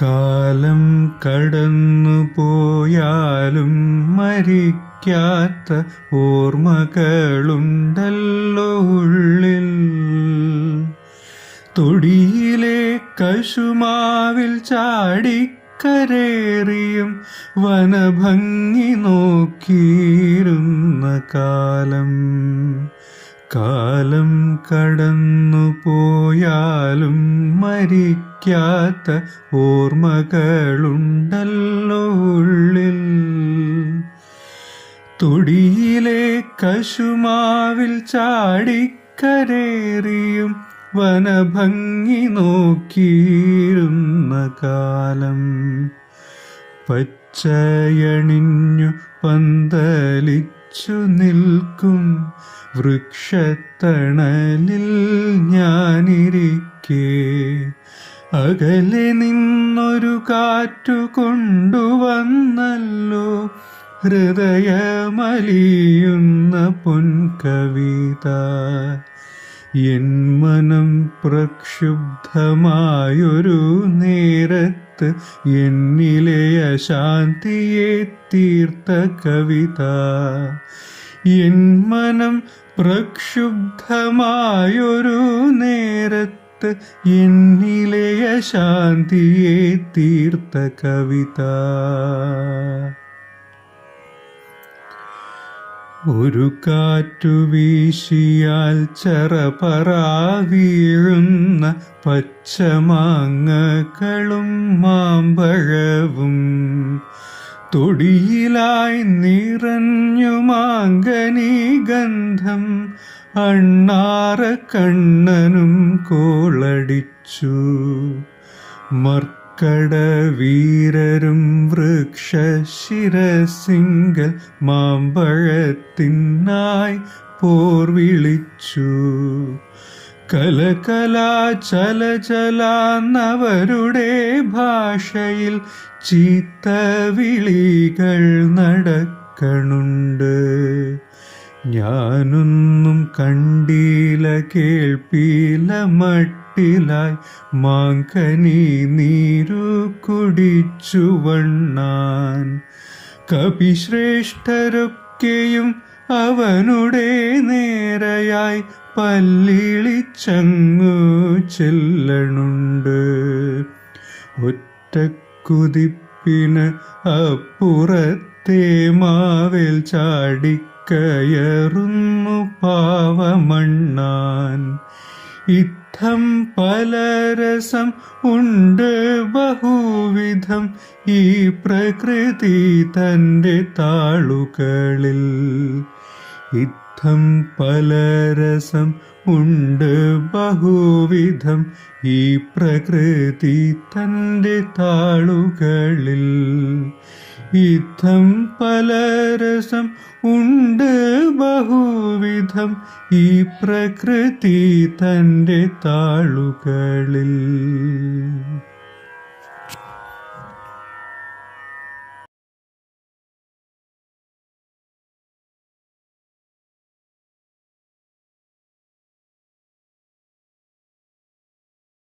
കാലം കടന്നു പോയാലും മരിക്കാത്ത ഓർമ്മകളുണ്ടല്ലോ ഉള്ളിൽ. തൊടിയിലെ കശുമാവിൽ ചാടിക്കരേറിയും വനഭംഗി നോക്കിയിരുന്ന കാലം. കാലം കടന്നു പോയാലും മരിക്കാത്ത ഓർമ്മകളുണ്ടല്ലോ ഉള്ളിൽ. തൊടിയിലെ കശുമാവിൽ ചാടിക്കരേറിയും വനഭംഗി നോക്കിയിരുന്ന കാലം. പച്ചയണിഞ്ഞു പന്തലിച്ചു നിൽക്കും വൃക്ഷത്തണലിൽ ഞാനിരിക്കെ അകലെ നിന്നൊരു കാറ്റു കൊണ്ടുവന്നല്ലോ ഹൃദയമലിയുന്ന പൊൻകവിത. എൻ മനം പ്രക്ഷുബ്ധമായൊരു നേരത്ത് എന്നിലെ അശാന്തിയെ തീർത്ത കവിത. എൻ മനം പ്രക്ഷുബ്ധമായൊരു നേരത്ത് എന്നിലെ അശാന്തിയെ തീർത്ത കവിത. ഒരു കാറ്റു വീശിയാൽ ചെറപറ വീഴുന്ന പച്ചമാങ്ങകളും മാമ്പഴവും തൊടിയിലായി നിറഞ്ഞു മാങ്കനി ഗന്ധം. അണ്ണാറ കണ്ണനും കോളടിച്ചു. മർക്കടവീരരും വൃക്ഷശിരസിങ്കൽ മാമ്പഴത്തിനായി പോർ വിളിച്ചു. കലകലാചലചലാന്നവരുടെ ഭാഷയിൽ ചീത്തവിളികൾ നടക്കണുണ്ട്. ഞാനൊന്നും കണ്ടില്ല കേൾപ്പില്ല മട്ടിലായി മാങ്കനി നീരു കുടിച്ചു വണ്ണാൻ. കപിശ്രേഷ്ഠരൊക്കെയും അവനുടെ നേരെയായി പല്ലിളിച്ചങ്ങു ചെല്ലണുണ്ട്. ഒറ്റക്കുതിപ്പിന് അപ്പുറത്തെ മാവേൽ ചാടിക്കയറുന്നു പാവമണ്ണാൻ. ഇത്തം പലരസം ഉണ്ട് ബഹുവിധം ഈ പ്രകൃതി തൻ്റെ താളുകളിൽ. ഇത്തം പലരസം ഉണ്ട് ബഹുവിധം ഈ പ്രകൃതി തൻ്റെ താളുകളിൽ. ഇത്തം പലരസം ഉണ്ട് ബഹുവിധം ഈ പ്രകൃതി തൻ്റെ താളുകളിൽ.